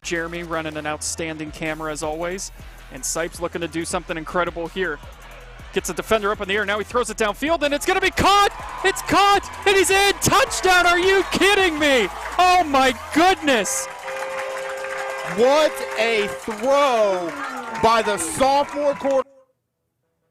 Jeremy running an outstanding camera as always. And Sipes looking to do something incredible here. Gets a defender up in the air. Now he throws it downfield, and it's going to be caught. It's caught, and he's in. Touchdown. Are you kidding me? Oh, my goodness. What a throw by the sophomore quarterback.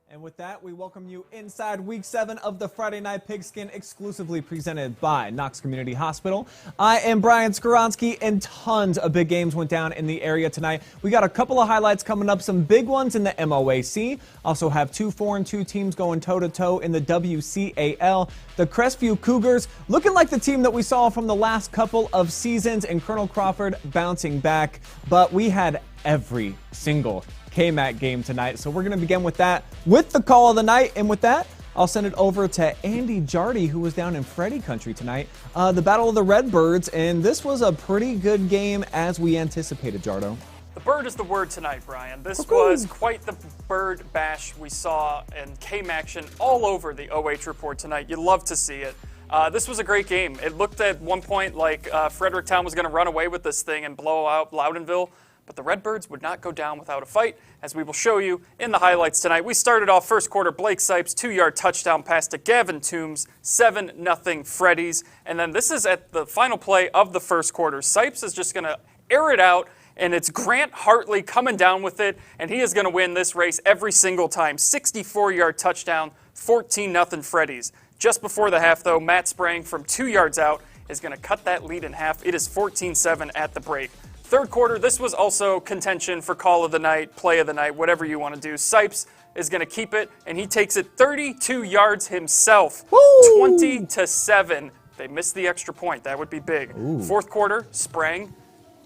And with that, we welcome you inside Week 7 of the Friday Night Pigskin, exclusively presented by Knox Community Hospital. I am Brian Skoronsky, and tons of big games went down in the area tonight. We got a couple of highlights coming up, some big ones in the MOAC. Also have 2 4-2 teams going toe-to-toe in the WCAL. The Crestview Cougars looking like the team that we saw from the last couple of seasons, and Colonel Crawford bouncing back. But we had every single KMAC game tonight, so we're going to begin with that, with the call of the night. And with that, I'll send it over to Andy Jardy, who was down in Freddie country tonight. The Battle of the Redbirds, and this was a pretty good game as we anticipated, Jardo. The bird is the word tonight, Brian. This was quite the bird bash we saw in game action all over the OH report tonight. You love to see it. This was a great game. It looked at one point like Fredericktown was going to run away with this thing and blow out Loudonville. But the Redbirds would not go down without a fight, as we will show you in the highlights tonight. We started off first quarter, Blake Sipes, 2-yard touchdown pass to Gavin Toombs, 7-0 Freddies. And then this is at the final play of the first quarter. Sipes is just going to air it out, and it's Grant Hartley coming down with it, and he is going to win this race every single time. 64-yard touchdown, 14-0 Freddies. Just before the half, though, Matt Sprang from 2 yards out is going to cut that lead in half. It is 14-7 at the break. Third quarter, this was also contention for call of the night, play of the night, whatever you want to do. Sipes is going to keep it, and he takes it 32 yards himself, 20-7. They missed the extra point. That would be big. Ooh. Fourth quarter, Sprang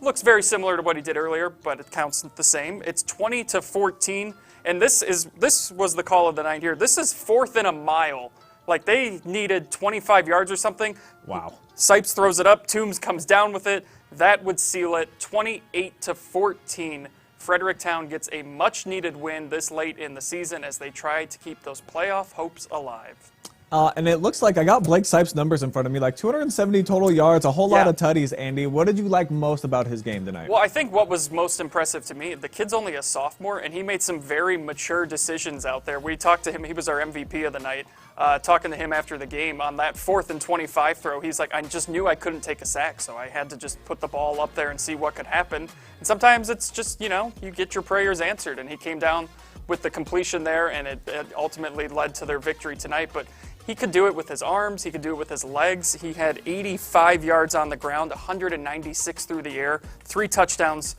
looks very similar to what he did earlier, but it counts the same. It's 20-14, and this was the call of the night here. This is 4th and a mile. Like, they needed 25 yards or something. Wow. Sipes throws it up. Toombs comes down with it. That would seal it, 28-14. Fredericktown gets a much-needed win this late in the season as they try to keep those playoff hopes alive. And it looks like I got Blake Sipes' numbers in front of me, like 270 total yards, a whole lot of tutties, Andy. What did you like most about his game tonight? Well, I think what was most impressive to me, the kid's only a sophomore, and he made some very mature decisions out there. We talked to him. He was our MVP of the night. Talking to him after the game on that 4th and 25 throw, he's like, I just knew I couldn't take a sack, so I had to just put the ball up there and see what could happen. And sometimes it's just, you get your prayers answered, and he came down with the completion there, and it ultimately led to their victory tonight. But he could do it with his arms. He could do it with his legs. He had 85 yards on the ground, 196 through the air, 3 touchdowns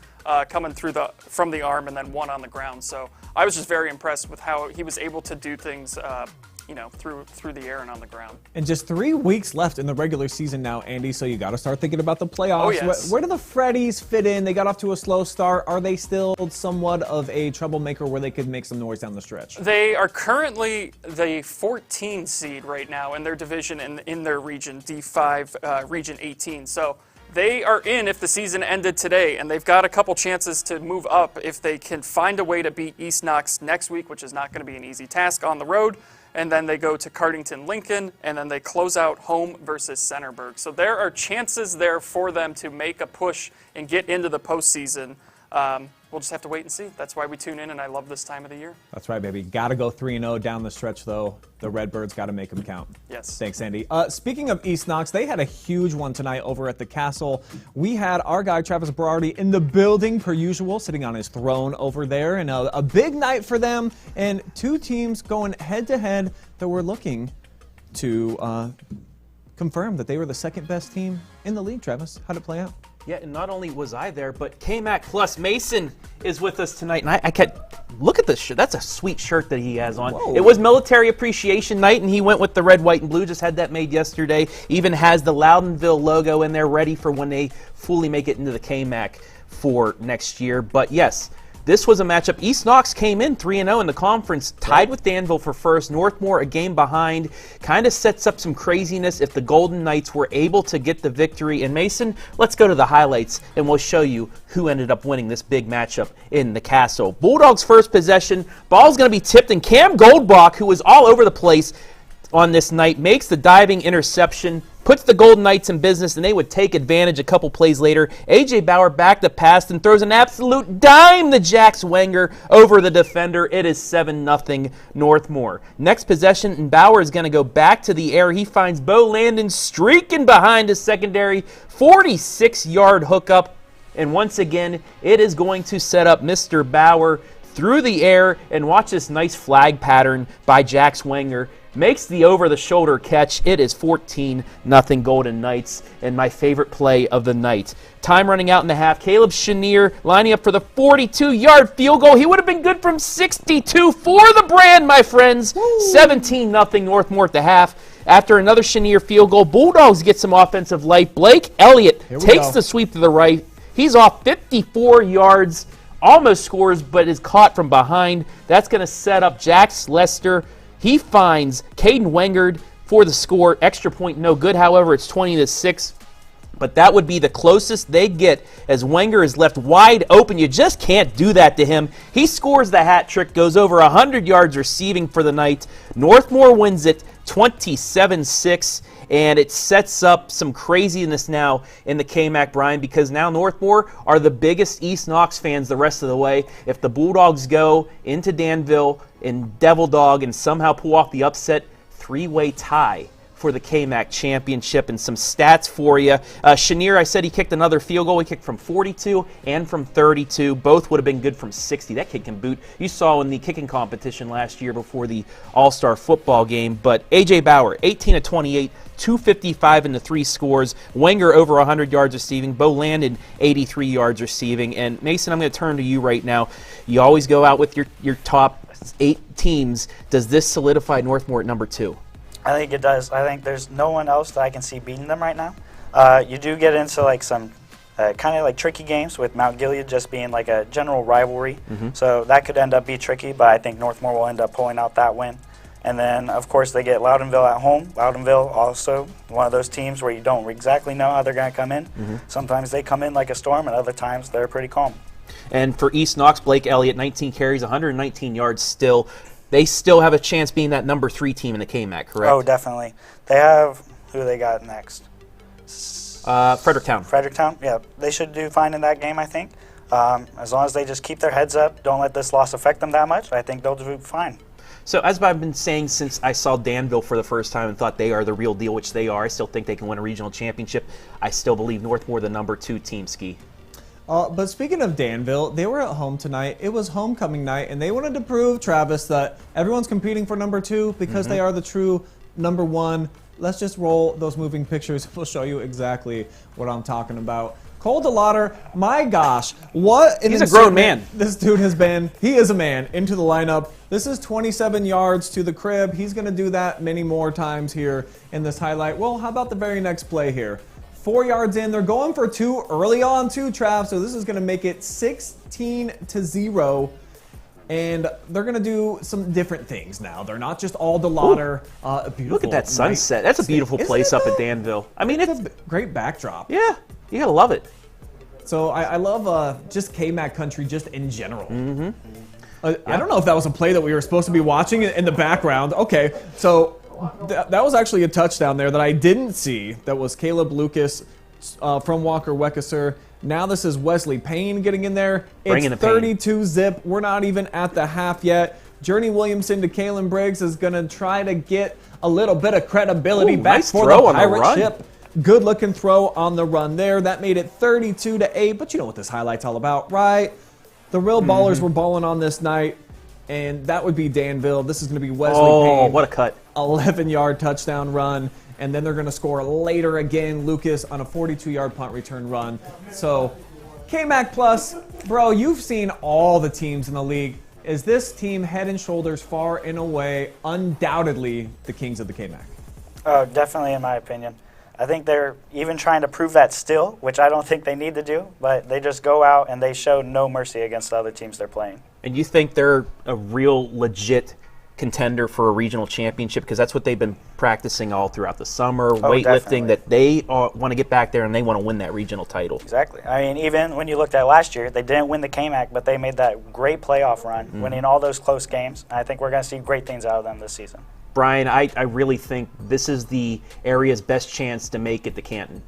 coming from the arm, and then 1 on the ground. So I was just very impressed with how he was able to do things through the air and on the ground. And just 3 weeks left in the regular season now, Andy, so you got to start thinking about the playoffs. Oh, yes. Where do the Freddies fit in? They got off to a slow start. Are they still somewhat of a troublemaker where they could make some noise down the stretch? They are currently the 14 seed right now in their division and in their region, D5, Region 18. So they are in if the season ended today, and they've got a couple chances to move up if they can find a way to beat East Knox next week, which is not going to be an easy task on the road. And then they go to Cardington Lincoln, and then they close out home versus Centerburg. So there are chances there for them to make a push and get into the postseason. We'll just have to wait and see. That's why we tune in, and I love this time of the year. That's right, baby. Got to go 3-0 down the stretch, though. The Redbirds got to make them count. Yes. Thanks, Andy. Speaking of East Knox, they had a huge one tonight over at the Castle. We had our guy, Travis Berardi, in the building, per usual, sitting on his throne over there. And a big night for them, and 2 teams going head-to-head that were looking to confirm that they were the second-best team in the league, Travis. How'd it play out? Yeah, and not only was I there, but KMAC Plus Mason is with us tonight. And I can't look at this shirt. That's a sweet shirt that he has on. Whoa. It was Military Appreciation Night, and he went with the red, white, and blue. Just had that made yesterday. Even has the Loudonville logo in there ready for when they fully make it into the KMAC for next year. But yes, this was a matchup. East Knox came in 3-0 in the conference, tied with Danville for first. Northmor a game behind. Kind of sets up some craziness if the Golden Knights were able to get the victory. And Mason, let's go to the highlights, and we'll show you who ended up winning this big matchup in the Castle. Bulldogs' first possession. Ball's going to be tipped, and Cam Goldbach, who was all over the place on this night, makes the diving interception, puts the Golden Knights in business, and they would take advantage a couple plays later. A.J. Bauer back to pass and throws an absolute dime to Jax Wenger over the defender. It is 7-0 Northmor. Next possession, and Bauer is going to go back to the air. He finds Bo Landon streaking behind his secondary, 46-yard hookup. And once again, it is going to set up Mr. Bauer through the air, and watch this nice flag pattern by Jax Wenger. Makes the over-the-shoulder catch. It is 14-0 Golden Knights, and my favorite play of the night. Time running out in the half. Caleb Chenier lining up for the 42-yard field goal. He would have been good from 62 for the brand, my friends. 17-0 Northmor at the half. After another Chenier field goal, Bulldogs get some offensive life. Blake Elliott takes the sweep to the right. He's off 54 yards. Almost scores, but is caught from behind. That's going to set up Jax Lester. He finds Caden Wengard for the score. Extra point no good, however, it's 20-6. But that would be the closest they get as Wenger is left wide open. You just can't do that to him. He scores the hat trick, goes over 100 yards receiving for the night. Northmor wins it 27-6. And it sets up some craziness now in the KMAC, Brian, because now Northmor are the biggest East Knox fans the rest of the way. If the Bulldogs go into Danville and Devil Dog and somehow pull off the upset, three-way tie for the KMAC championship. And some stats for you. Chenier, I said he kicked another field goal. He kicked from 42 and from 32. Both would have been good from 60. That kid can boot. You saw in the kicking competition last year before the All-Star football game. But A.J. Bauer, 18-28, 255 in the 3 scores. Wenger over 100 yards receiving. Bo Landon, 83 yards receiving. And Mason, I'm going to turn to you right now. You always go out with your top 8 teams. Does this solidify Northmor at number 2? I think it does. I think there's no one else that I can see beating them right now. You do get into like some kind of like tricky games with Mount Gilead just being like a general rivalry. So that could end up being tricky, but I think Northmor will end up pulling out that win. And then, of course, they get Loudonville at home. Loudonville also one of those teams where you don't exactly know how they're going to come in. Sometimes they come in like a storm, and other times they're pretty calm. And for East Knox, Blake Elliott, 19 carries, 119 yards still. They still have a chance being that number 3 team in the KMAC, correct? Oh, definitely. They have, who they got next? Fredericktown. Fredericktown, yeah. They should do fine in that game, I think. As long as they just keep their heads up, don't let this loss affect them that much, I think they'll do fine. So as I've been saying since I saw Danville for the first time and thought they are the real deal, which they are, I still think they can win a regional championship. I still believe Northmor the number 2 team, Ski. But speaking of Danville, they were at home tonight. It was homecoming night, and they wanted to prove, Travis, that everyone's competing for number 2 because they are the true number 1. Let's just roll those moving pictures. We'll show you exactly what I'm talking about. Cole DeLauder, my gosh, what an He's a grown man. This dude has been. He is a man into the lineup. This is 27 yards to the crib. He's going to do that many more times here in this highlight. Well, how about the very next play here? 4 yards in. They're going for 2 early on too, Trav, so this is going to make it 16-0. And they're going to do some different things now. They're not just all DeLauder. Look at that sunset. That's a beautiful place up at Danville. I mean, it's a great backdrop. Yeah, you got to love it. So I love just KMAC country just in general. I don't know if that was a play that we were supposed to be watching in the background. Okay, so that was actually a touchdown there that I didn't see. That was Caleb Lucas from Walker Weckeser. Now this is Wesley Payne getting in there. It's 32 zip. We're not even at the half yet. Journey Williamson to Kalen Briggs is going to try to get a little bit of credibility back nice for throw the on the Pirate run. ship. Good looking throw on the run there. That made it 32-8. But you know what this highlight's all about, right? The real ballers were balling on this night, and that would be Danville. This is going to be Wesley Payne. Oh, what a cut. 11-yard touchdown run, and then they're going to score later again, Lucas, on a 42-yard punt return run. So, KMAC Plus, bro, you've seen all the teams in the league. Is this team head and shoulders far and away, undoubtedly, the kings of the KMAC? Oh, definitely, in my opinion. I think they're even trying to prove that still, which I don't think they need to do, but they just go out and they show no mercy against the other teams they're playing. And you think they're a real legit contender for a regional championship? Because that's what they've been practicing all throughout the summer, weightlifting, that they want to get back there and they want to win that regional title. Exactly. I mean, even when you looked at last year, they didn't win the KMAC, but they made that great playoff run, winning all those close games. And I think we're going to see great things out of them this season. Brian, I really think this is the area's best chance to make it to Canton.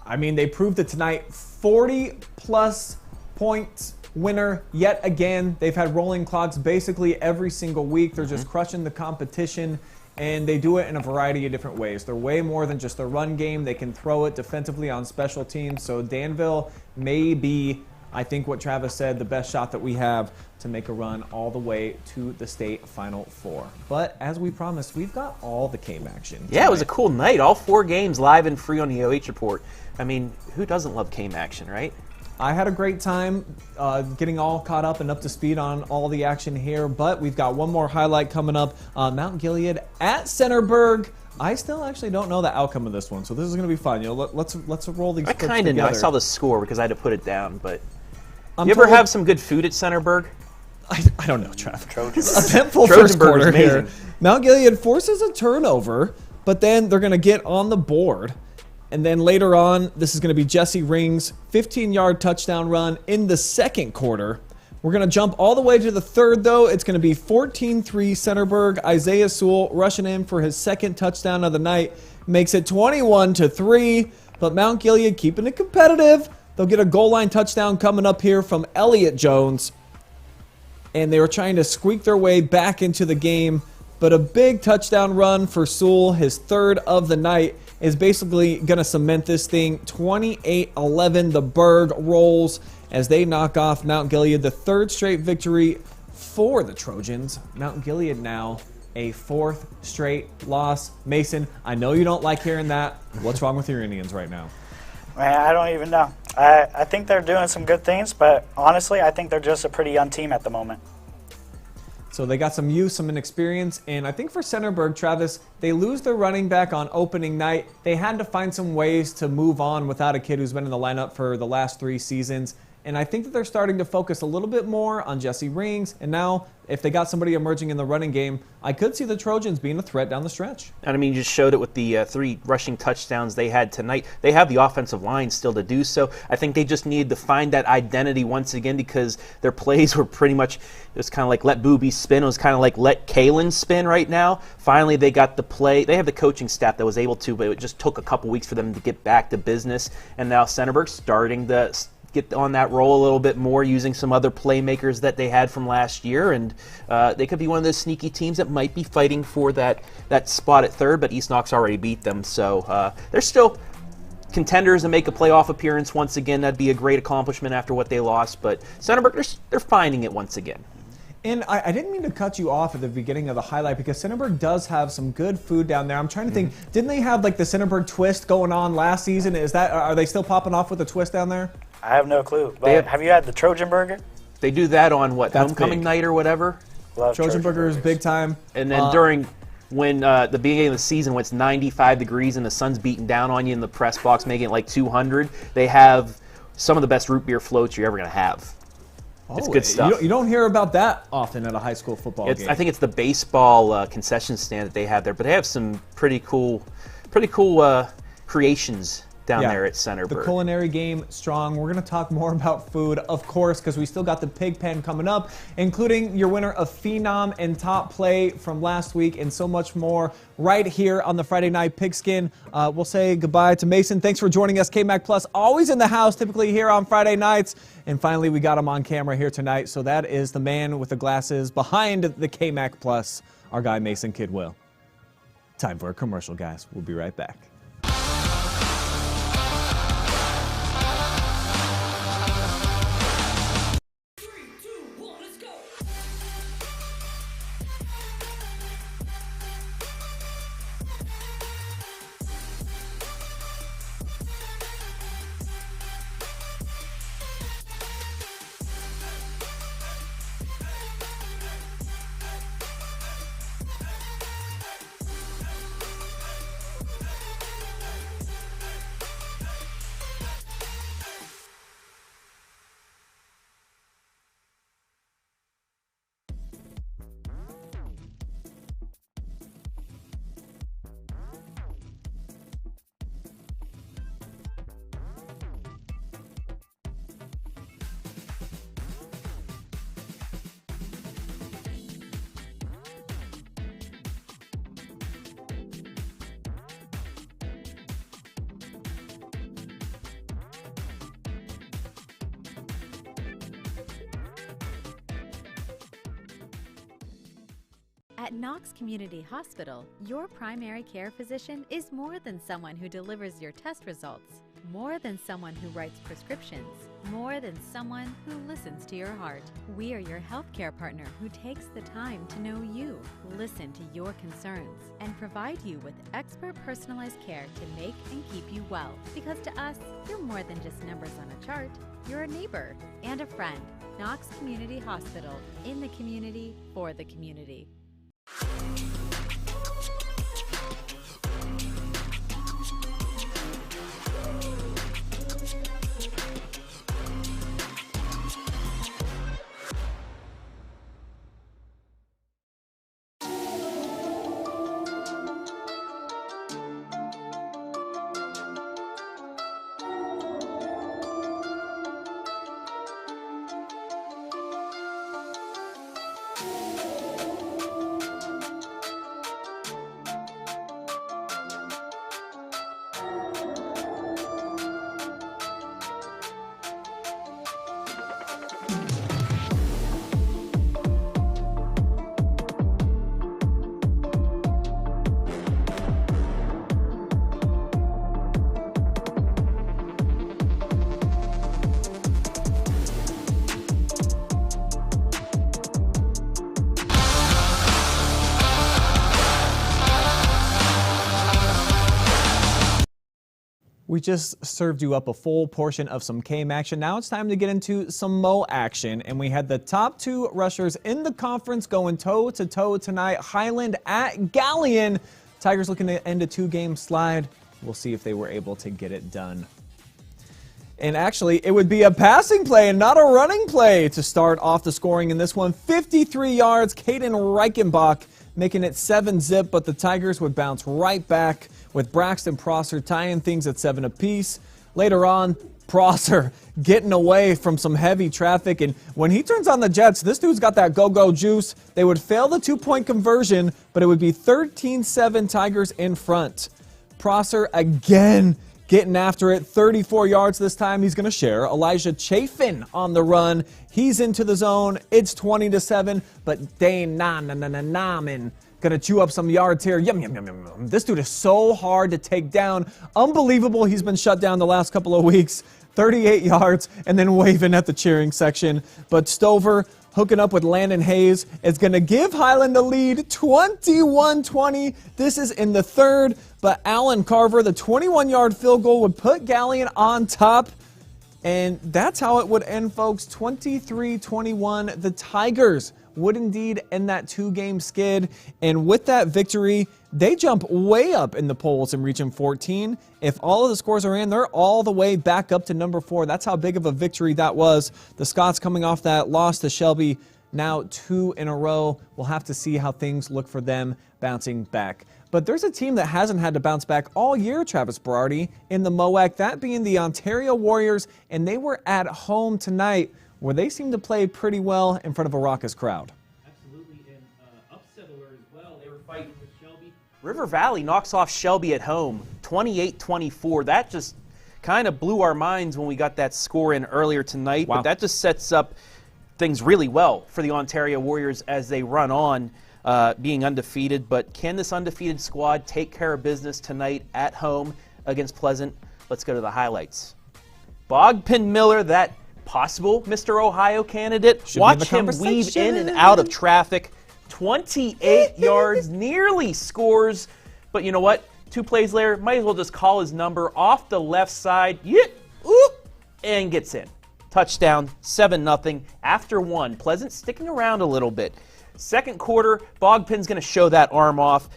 I mean, they proved it tonight. 40-plus points winner yet again. They've had rolling clocks basically every single week. They're just crushing the competition, and they do it in a variety of different ways. They're way more than just a run game. They can throw it defensively on special teams. So Danville may be, I think what Travis said, the best shot that we have to make a run all the way to the state Final Four. But as we promised, we've got all the game action tonight. Yeah, it was a cool night. All 4 games live and free on the OH Report. I mean, who doesn't love game action, right? I had a great time getting all caught up and up to speed on all the action here, but we've got one more highlight coming up. Mount Gilead at Centerburg. I still actually don't know the outcome of this one, so this is going to be fun. You know, let's roll these clips together. I kind of know. I saw the score because I had to put it down, but you ever have some good food at Centerburg? I don't know, Trav. Eventful first Trojanburg quarter is here. amazing. Mount Gilead forces a turnover, but then they're going to get on the board. And then later on, this is going to be Jesse Ring's 15-yard touchdown run in the second quarter. We're going to jump all the way to the third, though. It's going to be 14-3 Centerburg. Isaiah Sewell rushing in for his second touchdown of the night. Makes it 21-3. But Mount Gilead keeping it competitive. They'll get a goal line touchdown coming up here from Elliott Jones. And they were trying to squeak their way back into the game. But a big touchdown run for Sewell, his third of the night, is basically going to cement this thing. 28-11, the Berg rolls as they knock off Mount Gilead. The third straight victory for the Trojans. Mount Gilead now a 4th straight loss. Mason, I know you don't like hearing that. What's wrong with your Indians right now? Man, I don't even know. I think they're doing some good things, but honestly, I think they're just a pretty young team at the moment. So they got some youth, some inexperience, and I think for Centerburg, Travis, they lose their running back on opening night. They had to find some ways to move on without a kid who's been in the lineup for the last 3 seasons. And I think that they're starting to focus a little bit more on Jesse Rings. And now, if they got somebody emerging in the running game, I could see the Trojans being a threat down the stretch. And I mean, you just showed it with the 3 rushing touchdowns they had tonight. They have the offensive line still to do so. I think they just needed to find that identity once again because their plays were pretty much, it was kind of like let Booby spin. It was kind of like let Kalen spin right now. Finally, they got the play. They have the coaching staff that was able to, but it just took a couple weeks for them to get back to business. And now Centerburg starting to get on that roll a little bit more using some other playmakers that they had from last year, and they could be one of those sneaky teams that might be fighting for that spot at third, but East Knox already beat them, so they're still contenders to make a playoff appearance once again. That'd be a great accomplishment after what they lost, but Centerburg, they're finding it once again. And I didn't mean to cut you off at the beginning of the highlight because Centerburg does have some good food down there. I'm trying to think, didn't they have like the Centerburg twist going on last season? Are they still popping off with the twist down there? I have no clue. But have you had the Trojan Burger? They do that on what, That's homecoming big. night or whatever? Love Trojan Burger is Burgers. big time. And then during when the beginning of the season when it's 95 degrees and the sun's beating down on you in the press box making it like 200, they have some of the best root beer floats you're ever going to have. It's good stuff. You don't hear about that often at a high school football game. I think it's the baseball concession stand that they have there, but they have some pretty cool creations down there at Centerburg. The culinary game strong. We're going to talk more about food, of course, because we still got the pig pen coming up, including your winner of Phenom and top play from last week and so much more right here on the Friday Night Pigskin. We'll say goodbye to Mason. Thanks for joining us. KMAC Plus, always in the house, typically here on Friday nights. And finally, we got him on camera here tonight. So that is the man with the glasses behind the KMAC Plus, our guy Mason Kidwell. Time for a commercial, guys. We'll be right back. At Knox Community Hospital, your primary care physician is more than someone who delivers your test results, more than someone who writes prescriptions, more than someone who listens to your heart. We are your healthcare partner who takes the time to know you, listen to your concerns, and provide you with expert personalized care to make and keep you well. Because to us, you're more than just numbers on a chart. You're a neighbor and a friend. Knox Community Hospital, in the community, for the community. We just served you up a full portion of some KM action. Now it's time to get into some Mo action. And we had the top two rushers in the conference going toe-to-toe tonight. Highland at Galion. Tigers looking to end a two-game slide. We'll see if they were able to get it done. And actually, it would be a passing play and not a running play to start off the scoring in this one. 53 yards, Caden Reichenbach making it 7-zip, but the Tigers would bounce right back with Braxton Prosser tying things at 7 apiece. Later on, Prosser getting away from some heavy traffic, and when he turns on the Jets, this dude's got that go-go juice. They would fail the two-point conversion, but it would be 13-7 Tigers in front. Prosser again getting after it, 34 yards this time. He's going to share. Elijah Chafin on the run. He's into the zone. It's 20-7, but Dane Namen going to chew up some yards here. Yum, yum, yum, yum, yum. This dude is so hard to take down. Unbelievable. He's been shut down the last couple of weeks. 38 yards and then waving at the cheering section. But Stover hooking up with Landon Hayes is going to give Highland the lead, 21-20. This is in the third, but Alan Carver, the 21-yard field goal, would put Galion on top. And that's how it would end, folks. 23-21. The Tigers would indeed end that two-game skid. And with that victory, they jump way up in the polls in Region 14. If all of the scores are in, they're all the way back up to number 4. That's how big of a victory that was. The Scots coming off that loss to Shelby, now 2 in a row. We'll have to see how things look for them bouncing back. But there's a team that hasn't had to bounce back all year, Travis Berardi, in the MOAC, that being the Ontario Warriors, and they were at home tonight, where they seem to play pretty well in front of a raucous crowd. Absolutely, and upset alert as well. They were fighting with Shelby. River Valley knocks off Shelby at home, 28-24. That just kind of blew our minds when we got that score in earlier tonight. Wow. But that just sets up things really well for the Ontario Warriors as they run on, being undefeated. But can this undefeated squad take care of business tonight at home against Pleasant? Let's go to the highlights. Bogpin Miller, that possible Mr. Ohio candidate. Watch him weave in and out of traffic. 28 yards, nearly scores. But you know what? 2 plays later, might as well just call his number off the left side. And gets in. Touchdown, 7-0 after 1. Pleasant sticking around a little bit. Second quarter, Bogpin's going to show that arm off.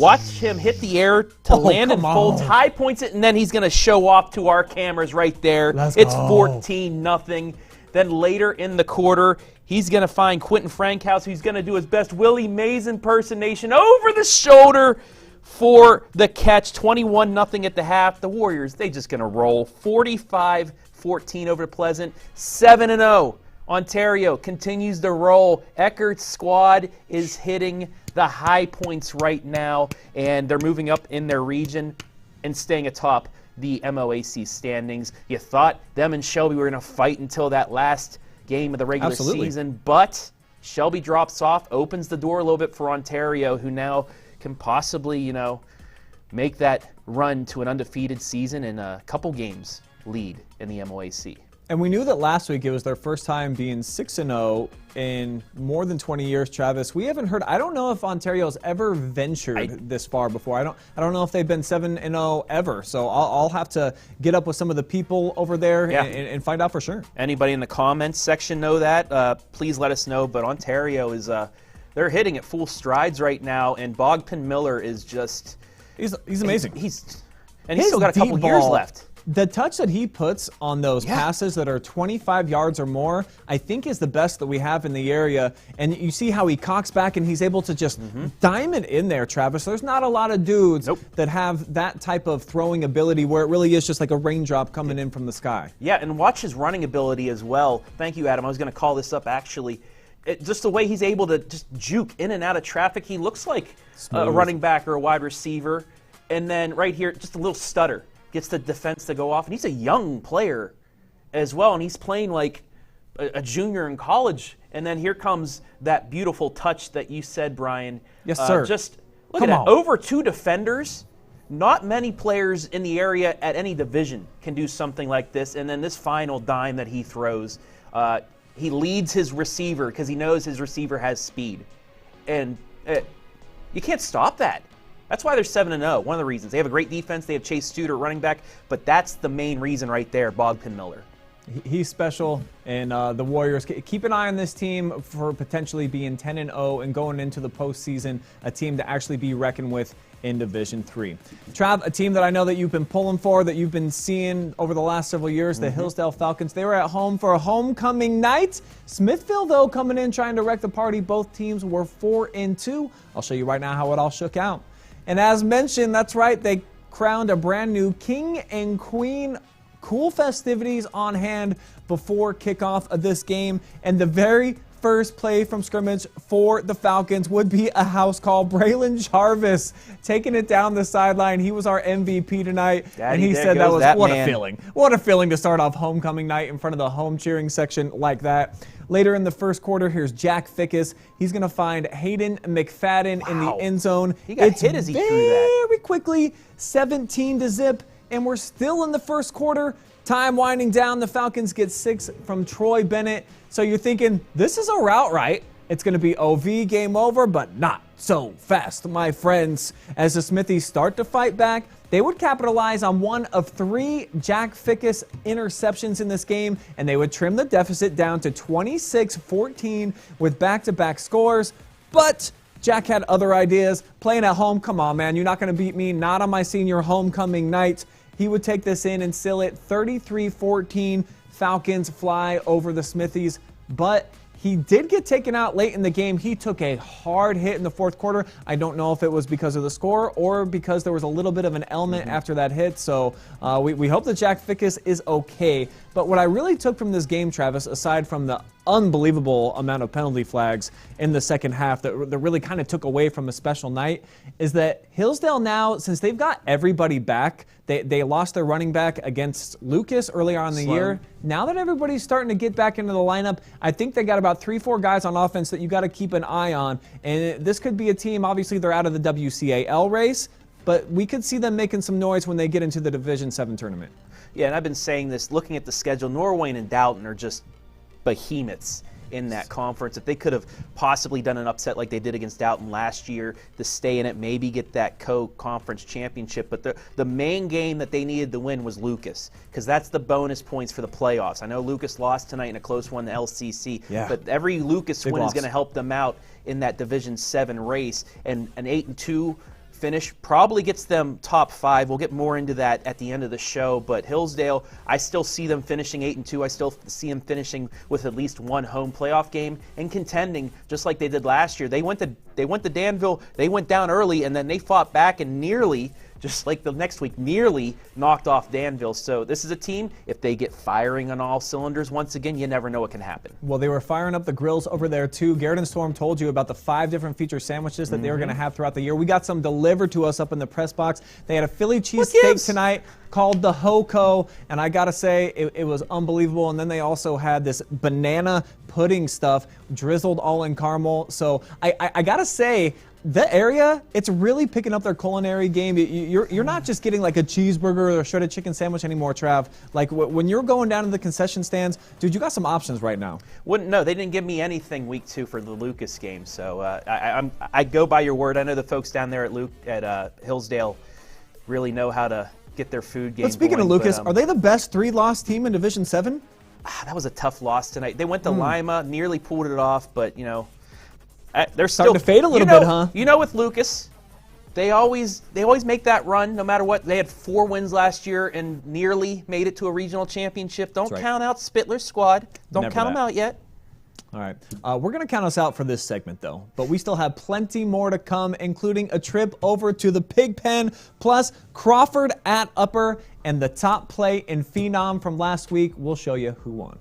Watch him hit the air to land and folds, high points it, and then he's going to show off to our cameras right there. It's 14-0. Then later in the quarter, he's going to find Quentin Frankhouse, who's going to do his best Willie Mays impersonation over the shoulder for the catch. 21-0 at the half. The Warriors, they just going to roll 45-14 over to Pleasant. 7-0. Ontario continues to roll. Eckert's squad is hitting the high points right now, and they're moving up in their region and staying atop the MOAC standings. You thought them and Shelby were going to fight until that last game of the regular season, but Shelby drops off, opens the door a little bit for Ontario, who now can possibly, make that run to an undefeated season and a couple games lead in the MOAC. And we knew that last week it was their first time being 6-0 in more than 20 years, Travis. We haven't heard, I don't know if Ontario's ever ventured this far before. I don't know if they've been 7-0 ever. So I'll have to get up with some of the people over there and find out for sure. Anybody in the comments section know that? Please let us know. But Ontario is, they're hitting at full strides right now, and Bogpin Miller is just... He's amazing. He's still got a couple years left. The touch that he puts on those passes that are 25 yards or more, I think is the best that we have in the area. And you see how he cocks back and he's able to just dime it in there, Travis. There's not a lot of dudes that have that type of throwing ability where it really is just like a raindrop coming in from the sky. Yeah, and watch his running ability as well. Thank you, Adam. I was going to call this up, actually. Just the way he's able to just juke in and out of traffic. He looks like a running back or a wide receiver. And then right here, just a little stutter. Gets the defense to go off, and he's a young player as well, and he's playing like a junior in college. And then here comes that beautiful touch that you said, Brian. Yes, sir. Just look at that. Over 2 defenders. Not many players in the area at any division can do something like this. And then this final dime that he throws, he leads his receiver because he knows his receiver has speed. And you can't stop that. That's why they're 7-0, one of the reasons. They have a great defense. They have Chase Studer running back, but that's the main reason right there, Bogpin Miller. He's special, and the Warriors, keep an eye on this team for potentially being 10-0 and going into the postseason, a team to actually be reckoned with in Division III. Trav, a team that I know that you've been pulling for, that you've been seeing over the last several years, the Hillsdale Falcons. They were at home for a homecoming night. Smithville, though, coming in trying to wreck the party. Both teams were 4-2. I'll show you right now how it all shook out. And as mentioned, that's right, they crowned a brand new king and queen. Cool festivities on hand before kickoff of this game. And the very first play from scrimmage for the Falcons would be a house call. Braylon Jarvis taking it down the sideline. He was our MVP tonight. And he said that was what a feeling. What a feeling to start off homecoming night in front of the home cheering section like that. Later in the first quarter, here's Jack Fickus. He's going to find Hayden McFadden in the end zone. He got hit as he threw that. Very quickly, 17-0, and we're still in the first quarter. Time winding down. The Falcons get 6 from Troy Bennett. So you're thinking, this is a route, right? It's going to be OV, game over, but not so fast, my friends. As the Smithies start to fight back, they would capitalize on one of 3 Jack Fickus interceptions in this game, and they would trim the deficit down to 26-14 with back-to-back scores. But Jack had other ideas. Playing at home, come on, man. You're not going to beat me. Not on my senior homecoming night. He would take this in and seal it 33-14. Falcons fly over the Smithies, but he did get taken out late in the game. He took a hard hit in the fourth quarter. I don't know if it was because of the score or because there was a little bit of an element after that hit. So we hope that Jack Fickus is okay. But what I really took from this game, Travis, aside from the unbelievable amount of penalty flags in the second half that really kind of took away from a special night, is that Hillsdale now, since they've got everybody back, they lost their running back against Lucas earlier on in the year. Now that everybody's starting to get back into the lineup, I think they got about 3-4 guys on offense that you got to keep an eye on. And this could be a team, obviously they're out of the WCAL race, but we could see them making some noise when they get into the Division 7 tournament. Yeah, and I've been saying this, looking at the schedule, Norway and Dalton are just behemoths in that conference. If they could have possibly done an upset like they did against Dalton last year to stay in it, maybe get that co-conference championship. But the main game that they needed to win was Lucas, because that's the bonus points for the playoffs. I know Lucas lost tonight in a close one to LCC, but every Lucas win is going to help them out in that Division 7 race. And an 8-2 finish probably gets them top 5. We'll get more into that at the end of the show. But Hillsdale, I still see them finishing 8-2. I still see them finishing with at least one home playoff game and contending just like they did last year. They went to Danville. They went down early, and then they fought back and nearly, just like the next week, nearly knocked off Danville. So this is a team, if they get firing on all cylinders once again, you never know what can happen. Well, they were firing up the grills over there too. Garrett and Storm told you about the 5 different feature sandwiches that they were going to have throughout the year. We got some delivered to us up in the press box. They had a Philly cheesesteak tonight called the Hoco, and I gotta say, it was unbelievable. And then they also had this banana pudding stuff, drizzled all in caramel. So I gotta say, the area, it's really picking up their culinary game. You're not just getting like a cheeseburger or a shredded chicken sandwich anymore, Trav. Like when you're going down to the concession stands, dude, you got some options right now. No, they didn't give me anything week 2 for the Lucas game, so I go by your word. I know the folks down there at Hillsdale really know how to get their food game. But speaking of Lucas, are they the best 3-loss team in Division 7? That was a tough loss tonight. They went to Lima, nearly pulled it off, but they're still starting to fade a little bit, huh? You know, with Lucas, they always make that run no matter what. They had 4 wins last year and nearly made it to a regional championship. Don't count out Spittler's squad. Don't count them out yet. All right. We're going to count us out for this segment, though. But we still have plenty more to come, including a trip over to the Pig Pen, plus Crawford at Upper, and the top play in Phenom from last week. We'll show you who won.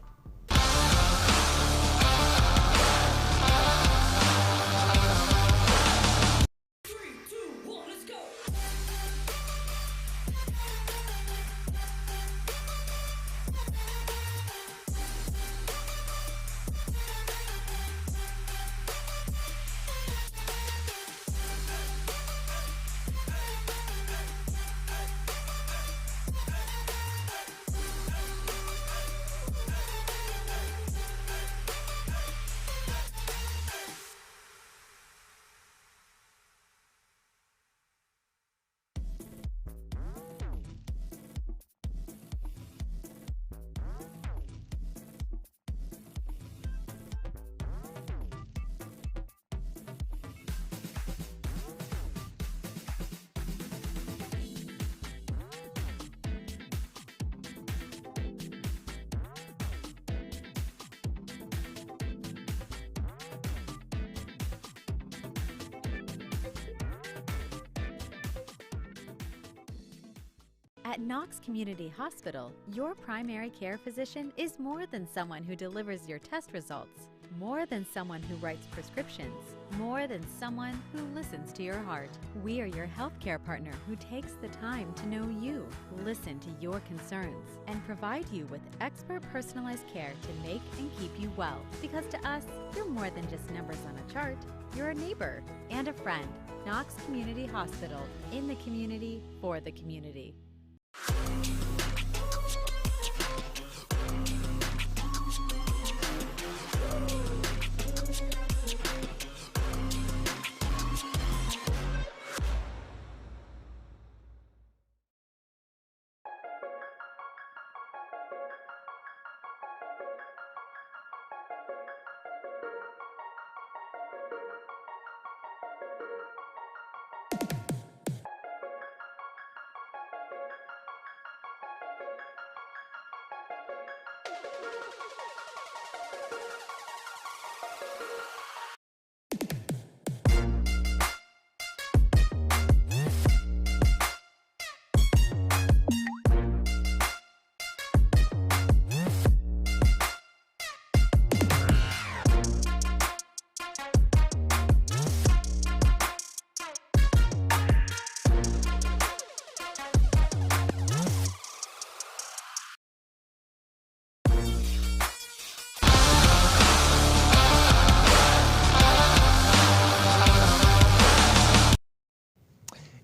At Knox Community Hospital, your primary care physician is more than someone who delivers your test results, more than someone who writes prescriptions, more than someone who listens to your heart. We are your healthcare partner who takes the time to know you, listen to your concerns, and provide you with expert personalized care to make and keep you well. Because to us, you're more than just numbers on a chart. You're a neighbor and a friend. Knox Community Hospital, in the community, for the community.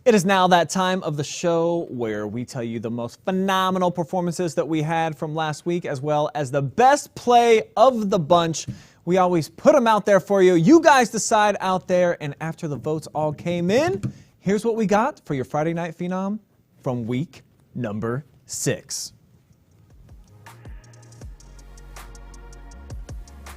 It is now that time of the show where we tell you the most phenomenal performances that we had from last week, as well as the best play of the bunch. We always put them out there for you. You guys decide out there, and after the votes all came in, here's what we got for your Friday Night Phenom from week number 6.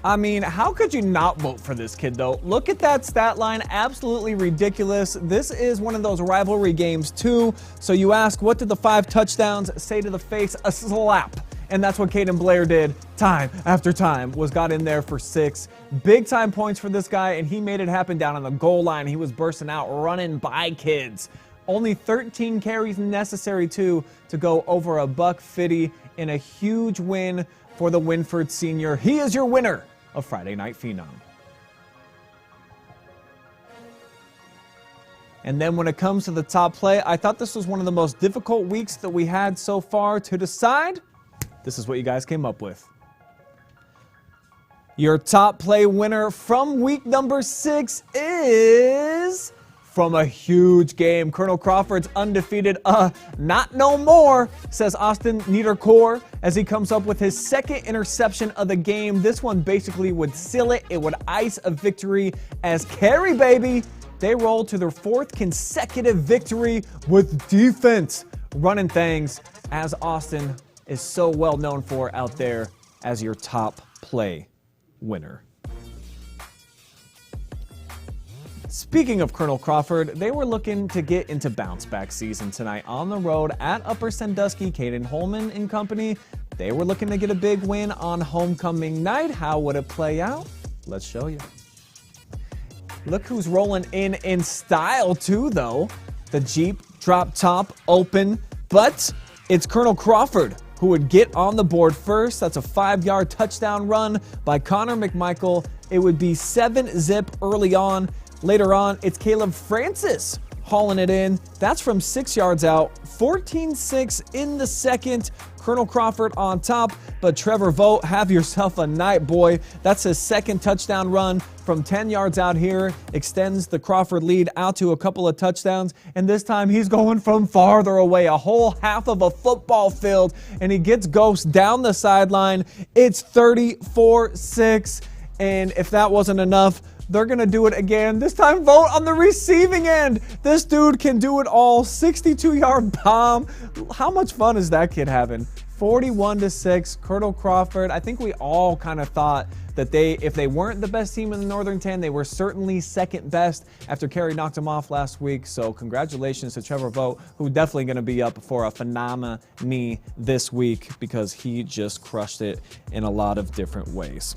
I mean, how could you not vote for this kid, though? Look at that stat line, absolutely ridiculous. This is one of those rivalry games, too. So you ask, what did the 5 touchdowns say to the face? A slap. And that's what Caden Blair did time after time, got in there for 6. Big time points for this guy, and he made it happen down on the goal line. He was bursting out, running by kids. Only 13 carries necessary, too, to go over $150 in a huge win for the Winford senior. He is your winner of Friday Night Phenom. And then when it comes to the top play, I thought this was one of the most difficult weeks that we had so far to decide. This is what you guys came up with. Your top play winner from week number 6 is from a huge game. Colonel Crawford's undefeated, not no more, says Austin Niederkor as he comes up with his second interception of the game. This one basically would seal it. It would ice a victory as Carey Baby, they roll to their 4th consecutive victory with defense running things, as Austin is so well known for out there as your top play winner. Speaking of Colonel Crawford, they were looking to get into bounce back season tonight on the road at Upper Sandusky. Caden Holman and company, they were looking to get a big win on homecoming night. How would it play out? Let's show you. Look who's rolling in style too, though. The Jeep drop top open, but it's Colonel Crawford who would get on the board first. That's a 5-yard touchdown run by Connor McMichael. It would be 7-zip early on. Later on, it's Caleb Francis hauling it in. That's from 6 yards out. 14-6 in the second. Colonel Crawford on top, but Trevor Vogt, have yourself a night, boy. That's his second touchdown run from 10 yards out here. Extends the Crawford lead out to a couple of touchdowns, and this time he's going from farther away, a whole half of a football field, and he gets Ghost down the sideline. It's 34-6, and if that wasn't enough, they're going to do it again. This time, Vogt on the receiving end. This dude can do it all. 62-yard bomb. How much fun is that kid having? 41-6, Colonel Crawford. I think we all kind of thought that if they weren't the best team in the Northern 10, they were certainly second best after Carey knocked them off last week. So congratulations to Trevor Vogt, who's definitely going to be up for a Phenom this week because he just crushed it in a lot of different ways.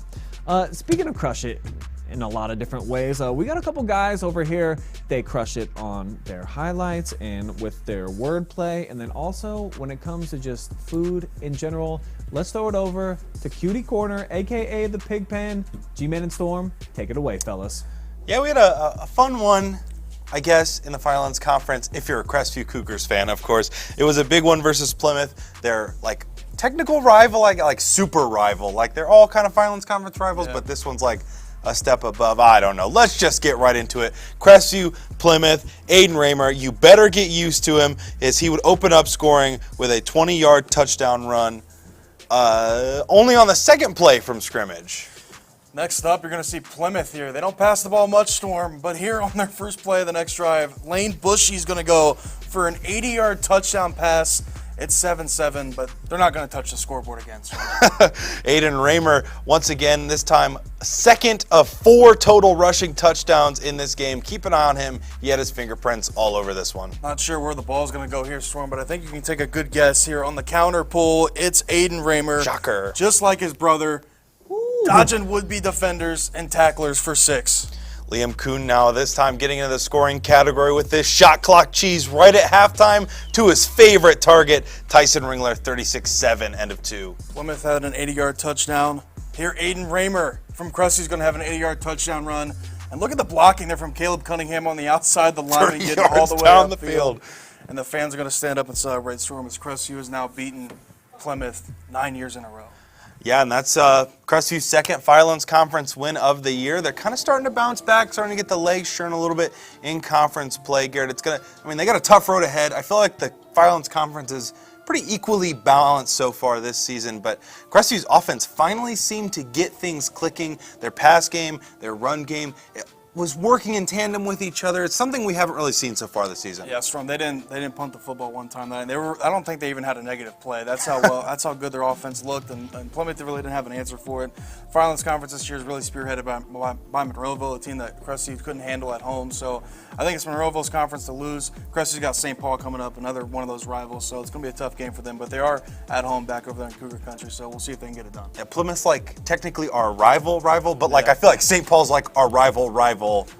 Speaking of crush it in a lot of different ways, we got a couple guys over here. They crush it on their highlights and with their wordplay, and then also when it comes to just food in general. Let's throw it over to Cutie Corner, aka the Pigpen. G-Man and Storm, take it away, fellas. Yeah, we had a fun one, I guess, in the Firelands Conference. If you're a Crestview Cougars fan, of course, it was a big one versus Plymouth. They're like technical rival, like super rival. Like they're all kind of Firelands Conference rivals, but this one's like a step above. I don't know. Let's just get right into it. Crestview, Plymouth, Aiden Raymer, you better get used to him as he would open up scoring with a 20-yard touchdown run only on the second play from scrimmage. Next up, you're going to see Plymouth here. They don't pass the ball much, Storm, but here on their first play of the next drive, Lane Bushy's going to go for an 80-yard touchdown pass. It's 7-7, but they're not going to touch the scoreboard again. Aiden Raymer, once again, this time second of 4 total rushing touchdowns in this game. Keep an eye on him. He had his fingerprints all over this one. Not sure where the ball's going to go here, Storm, but I think you can take a good guess here. On the counter pull, it's Aiden Raymer. Shocker. Just like his brother, dodging would-be defenders and tacklers for 6. Liam Kuhn now this time getting into the scoring category with this shot clock cheese right at halftime to his favorite target, Tyson Ringler, 36-7, end of 2. Plymouth had an 80-yard touchdown. Here, Aiden Raymer from Crestview is going to have an 80-yard touchdown run. And look at the blocking there from Caleb Cunningham on the outside of the line and getting all the way down up the field. And the fans are going to stand up and celebrate Storm as Crestview has now beaten Plymouth 9 years in a row. Yeah, and that's Crestview's second Firelands Conference win of the year. They're kind of starting to bounce back, starting to get the legs churn a little bit in conference play, Garrett. They got a tough road ahead. I feel like the Firelands Conference is pretty equally balanced so far this season, but Crestview's offense finally seemed to get things clicking. Their pass game, their run game, it was working in tandem with each other. It's something we haven't really seen so far this season. Yeah, Storm. They didn't punt the football one time. I don't think they even had a negative play. That's how good their offense looked, and Plymouth really didn't have an answer for it. Firelands Conference this year is really spearheaded by Monroeville, a team that Crestview couldn't handle at home. So I think it's Monroeville's conference to lose. Crestview's got St. Paul coming up, another one of those rivals. So it's going to be a tough game for them. But they are at home back over there in Cougar Country. So we'll see if they can get it done. Yeah, Plymouth's technically our rival, but I feel like St. Paul's like our rival.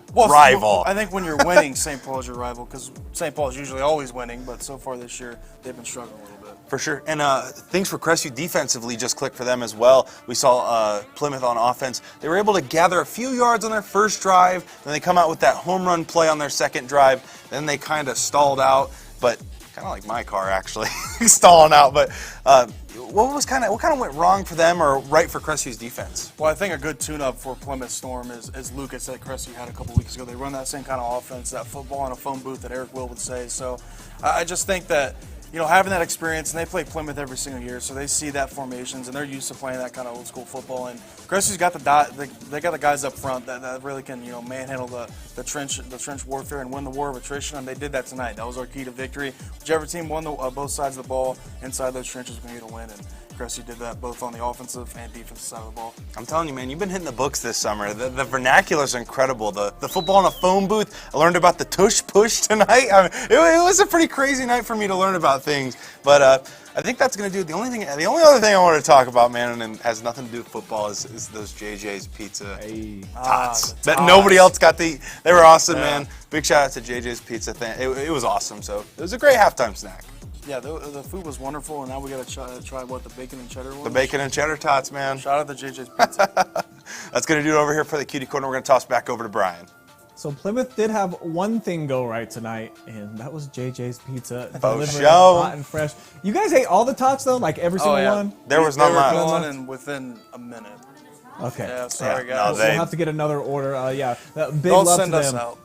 I think when you're winning, St. Paul is your rival because St. Paul is usually always winning, but so far this year they've been struggling a little bit. For sure. And things for Crestview defensively just clicked for them as well. We saw Plymouth on offense. They were able to gather a few yards on their first drive, then they come out with that home run play on their second drive, then they kind of stalled out, but kind of like my car actually, stalling out. But what kind of went wrong for them or right for Crestview's defense? Well, I think a good tune-up for Plymouth Storm is Lucas that Crestview had a couple weeks ago. They run that same kind of offense, that football in a phone booth that Eric Will would say. So I just think that, having that experience, and they play Plymouth every single year, so they see that formations, and they're used to playing that kind of old-school football. And Crestview's got they got the guys up front that really can, manhandle the trench warfare and win the war of attrition, and they did that tonight. That was our key to victory. Whichever team won both sides of the ball inside those trenches was going to get a win, and Crestview did that both on the offensive and defensive side of the ball. I'm telling you, man, you've been hitting the books this summer. The vernacular's incredible. The football in a phone booth. I learned about the tush push tonight. I mean, it was a pretty crazy night for me to learn about things. But I think that's going to do it. The only other thing I wanted to talk about, man, and has nothing to do with football, is those JJ's Pizza tots. That nobody else got They were awesome, man. Big shout out to JJ's Pizza. It was awesome. So it was a great halftime snack. Yeah, the food was wonderful, and now we got to try the bacon and cheddar one. The bacon and cheddar tots, man. Shout out to JJ's Pizza. That's going to do it over here for the Cutie Corner. We're going to toss back over to Brian. So Plymouth did have one thing go right tonight, and that was JJ's Pizza. Delivering hot and fresh. You guys ate all the tots, though? Like every single one? There was not much. They were gone in within a minute. Okay. Yeah, sorry, guys. We'll have to get another order. Big Don't love send to us them. out.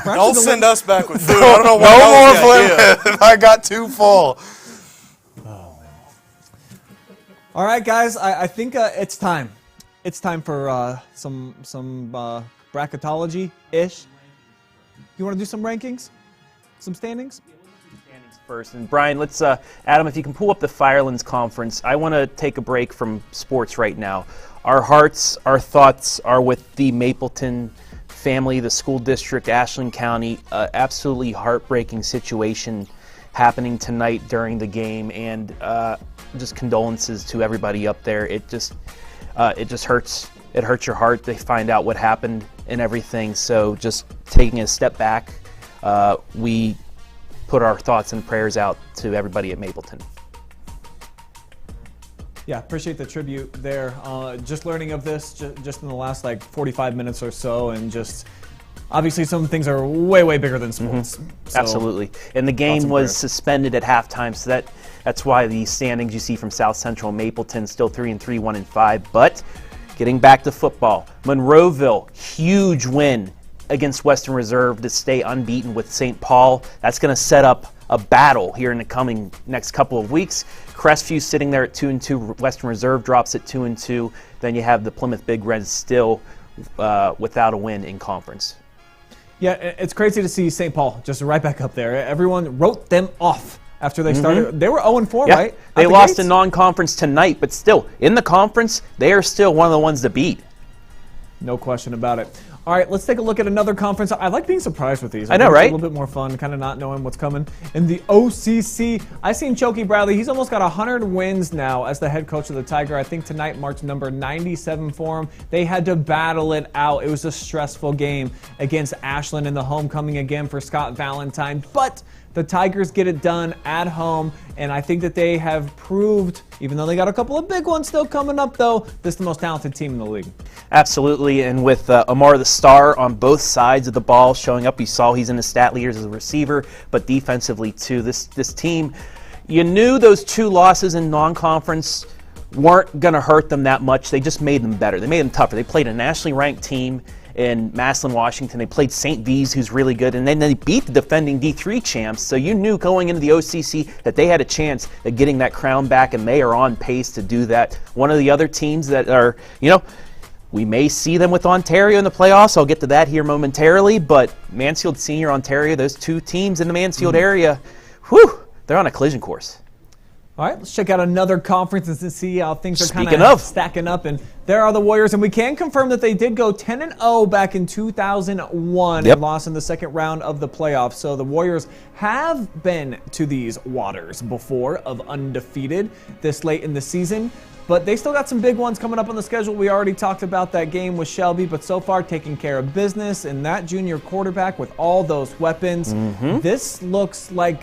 Don't send us back with food. I don't know no why. more Plymouth. I got too full. All right, guys. I think it's time. It's time for some bracketology-ish. You want to do some rankings? Some standings? First. And Brian, let's Adam, if you can pull up the Firelands Conference. I want to take a break from sports right now. Our hearts, our thoughts are with the Mapleton family, the school district, Ashland County. Absolutely heartbreaking situation happening tonight during the game, and just condolences to everybody up there. It just hurts. It hurts your heart to find out what happened and everything. So just taking a step back, we put our thoughts and prayers out to everybody at Mapleton. Yeah, appreciate the tribute there. Just learning of this just in the last 45 minutes or so, and just obviously some things are way, way bigger than sports. So, absolutely. And the game was suspended at halftime, so that's why the standings you see from South Central Mapleton still 3-3, 1-5. But getting back to football, Monroeville, huge win against Western Reserve to stay unbeaten with St. Paul. That's going to set up a battle here in the coming next couple of weeks. Crestview sitting there at 2-2. Western Reserve drops at 2-2. Then you have the Plymouth Big Reds still without a win in conference. Yeah, it's crazy to see St. Paul just right back up there. Everyone wrote them off after they started. They were 0-4, yeah. right? They lost in non-conference tonight, but still, in the conference, they are still one of the ones to beat. No question about it. All right, let's take a look at another conference. I like being surprised with these. I know, right? It's a little bit more fun, kind of not knowing what's coming. In the OCC, I seen Chokey Bradley. He's almost got 100 wins now as the head coach of the Tiger. I think tonight marked number 97 for him. They had to battle it out. It was a stressful game against Ashland in the homecoming again for Scott Valentine. But the Tigers get it done at home, and I think that they have proved, even though they got a couple of big ones still coming up, though, this is the most talented team in the league. Absolutely, and with Amar the Star on both sides of the ball showing up, you saw he's in the stat leaders as a receiver, but defensively too. This team, you knew those two losses in non-conference weren't going to hurt them that much. They just made them better. They made them tougher. They played a nationally ranked team in Massillon, Washington. They played St. V's, who's really good, and then they beat the defending D3 champs. So you knew going into the OCC that they had a chance at getting that crown back, and they are on pace to do that. One of the other teams that are, we may see them with Ontario in the playoffs. I'll get to that here momentarily, but Mansfield Senior, Ontario, those two teams in the Mansfield area, they're on a collision course. All right, let's check out another conference and see how things are kind of stacking up. And there are the Warriors, and we can confirm that they did go 10-0 back in 2001 and lost in the second round of the playoffs. So the Warriors have been to these waters before of undefeated this late in the season. But they still got some big ones coming up on the schedule. We already talked about that game with Shelby, but so far taking care of business. And that junior quarterback with all those weapons, this looks like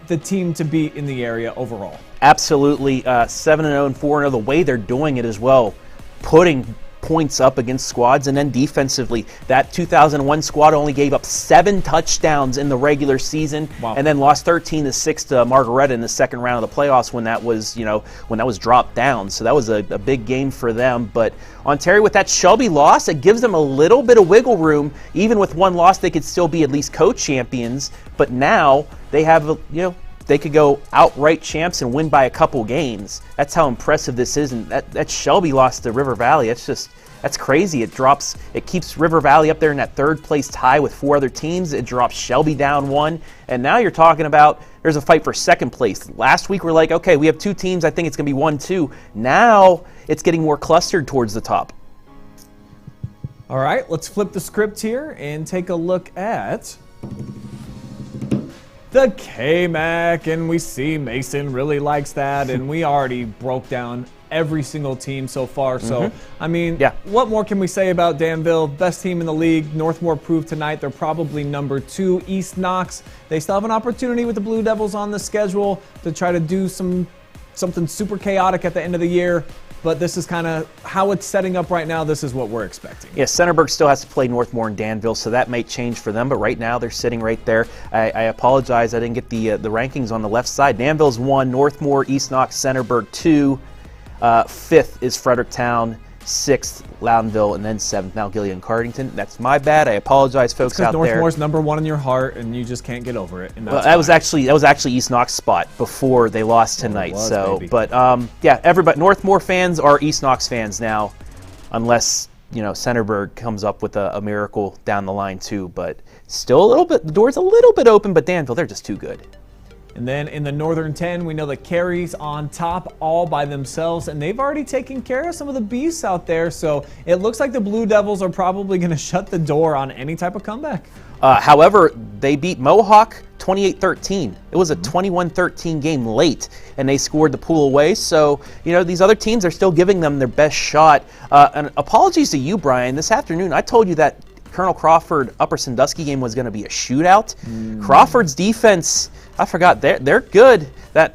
the team to beat in the area overall. Absolutely. 7-0 and 4-0. The way they're doing it as well, putting points up against squads, and then defensively, that 2001 squad only gave up 7 touchdowns in the regular season, and then lost 13-6 to Margaretta in the second round of the playoffs when that was dropped down. So that was a big game for them. But Ontario, with that Shelby loss, it gives them a little bit of wiggle room. Even with one loss, they could still be at least co-champions. But now they have, they could go outright champs and win by a couple games. That's how impressive this is. And that Shelby loss to River Valley, that's crazy. It keeps River Valley up there in that third place tie with 4 other teams. It drops Shelby down 1. And now you're talking about there's a fight for second place. Last week we're like, okay, we have 2 teams. I think it's going to be 1-2. Now it's getting more clustered towards the top. All right, let's flip the script here and take a look at the K-Mac, and we see Mason really likes that, and we already broke down every single team so far. So, I mean, what more can we say about Danville? Best team in the league. Northmor proved tonight they're probably number 2. East Knox, they still have an opportunity with the Blue Devils on the schedule to try to do something super chaotic at the end of the year. But this is kind of how it's setting up right now. This is what we're expecting. Yeah, Centerburg still has to play Northmor and Danville, so that may change for them. But right now, they're sitting right there. I apologize, I didn't get the rankings on the left side. Danville's 1, Northmor, East Knox, Centerburg 2. 5th is Fredericktown. 6th, Loudonville, and then 7th, now Gilead and Cardington. That's my bad. I apologize, folks out there. Northmore's number 1 in your heart, and you just can't get over it. And that was actually East Knox spot before they lost tonight. Baby. But yeah, everybody, Northmor fans are East Knox fans now, unless Centerburg comes up with a miracle down the line too. But still the door's a little bit open. But Danville, they're just too good. And then in the Northern 10, we know the Carries on top all by themselves, and they've already taken care of some of the beasts out there. So it looks like the Blue Devils are probably going to shut the door on any type of comeback. However, they beat Mohawk 28-13. It was a 21-13 game late, and they scored the pool away. So, these other teams are still giving them their best shot. And apologies to you, Brian. This afternoon, I told you that Colonel Crawford Upper Sandusky game was going to be a shootout. Crawford's defense, I forgot, they're good. That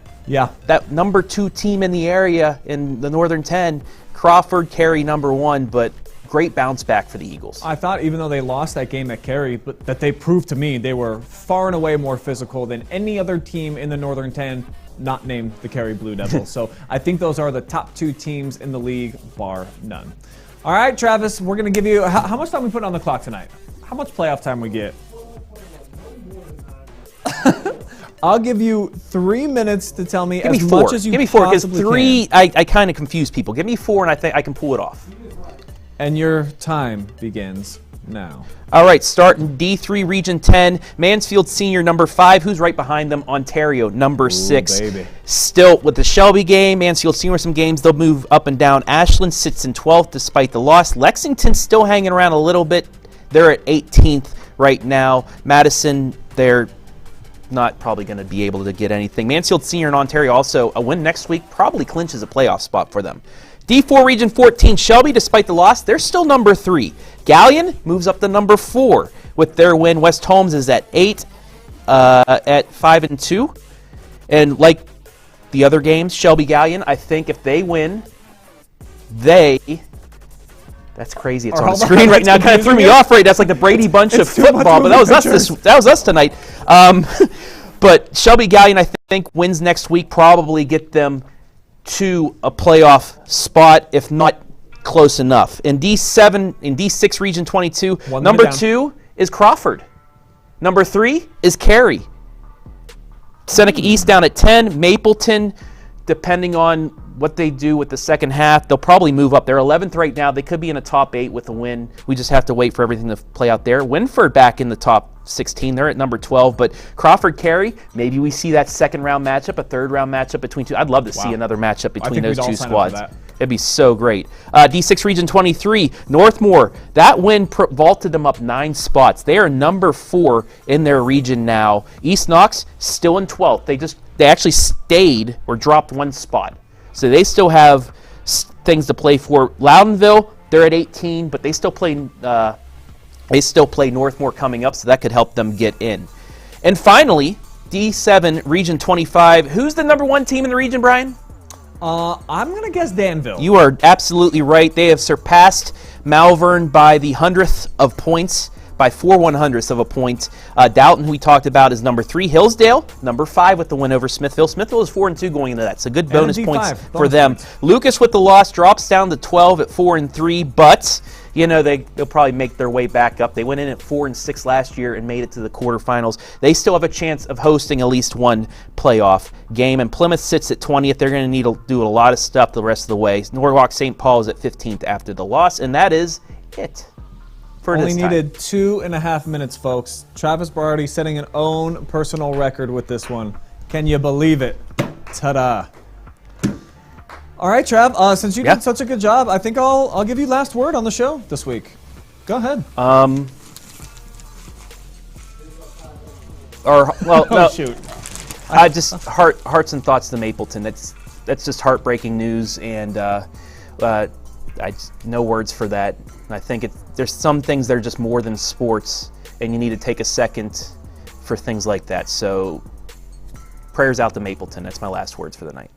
number 2 team in the area in the Northern 10, Crawford Carey number 1, but great bounce back for the Eagles. I thought even though they lost that game at Carey, but that they proved to me they were far and away more physical than any other team in the Northern 10, not named the Carey Blue Devils. So I think those are the top 2 teams in the league, bar none. All right, Travis, we're going to give you, how much time we put on the clock tonight? How much playoff time we get? I'll give you 3 minutes to tell me as much as you possibly can. Give me 4, because 3, I kind of confuse people. Give me 4, and I think I can pull it off. And your time begins now. All right, starting D3 Region 10, Mansfield Senior number 5. Who's right behind them? Ontario number 6. Baby. Still with the Shelby game, Mansfield Senior some games, they'll move up and down. Ashland sits in 12th despite the loss. Lexington's still hanging around a little bit. They're at 18th right now. Madison, they're not probably going to be able to get anything. Mansfield Senior in Ontario also, a win next week probably clinches a playoff spot for them. D4 Region 14, Shelby, despite the loss, they're still number 3. Galion moves up to number 4 with their win. West Holmes is at 8, at 5-2. And like the other games, Shelby Galion, I think if they win, that's crazy. It's on the screen right now. Kind of threw me off right. That's like the Brady Bunch of football, but that was us tonight. But Shelby Galion, I think, wins next week, probably get them to a playoff spot, if not close enough. In D6 Region 22, number 2 is Crawford. Number 3 is Carey. Seneca East down at 10. Mapleton, depending on what they do with the second half, they'll probably move up. They're 11th right now. They could be in a top 8 with a win. We just have to wait for everything to play out there. Winford back in the top 16. They're at number 12. But Crawford, Carey, maybe we see that second round matchup, a third round matchup between two. I'd love to see another matchup between those two squads. It'd be so great. D6 Region 23, Northmor. That win vaulted them up 9 spots. They are number 4 in their region now. East Knox still in 12th. They actually stayed or dropped 1 spot. So they still have things to play for. Loudonville, they're at 18, but they still play Northmor coming up, so that could help them get in. And finally, D7 Region 25. Who's the number 1 team in the region, Brian? I'm going to guess Danville. You are absolutely right. They have surpassed Malvern by the 100th of points, by 4/100ths of a point. Dalton, who we talked about, is number 3. Hillsdale, number 5 with the win over Smithville. Smithville is 4-2 going into that. So good bonus points for them. Lucas with the loss drops down to 12 at 4-3, but you know they'll probably make their way back up. They went in at 4-6 last year and made it to the quarterfinals. They still have a chance of hosting at least one playoff game. And Plymouth sits at 20th. They're going to need to do a lot of stuff the rest of the way. Norwalk St. Paul is at 15th after the loss, and that is it. Only needed 2.5 minutes, folks. Travis Barty setting an own personal record with this one. Can you believe it? Ta-da. All right, Trav, since you did such a good job, I think I'll give you last word on the show this week. Go ahead. Shoot. Just hearts and thoughts to Mapleton. That's just heartbreaking news, and no words for that. And I think there's some things that are just more than sports, and you need to take a second for things like that. So prayers out to Mapleton. That's my last words for the night.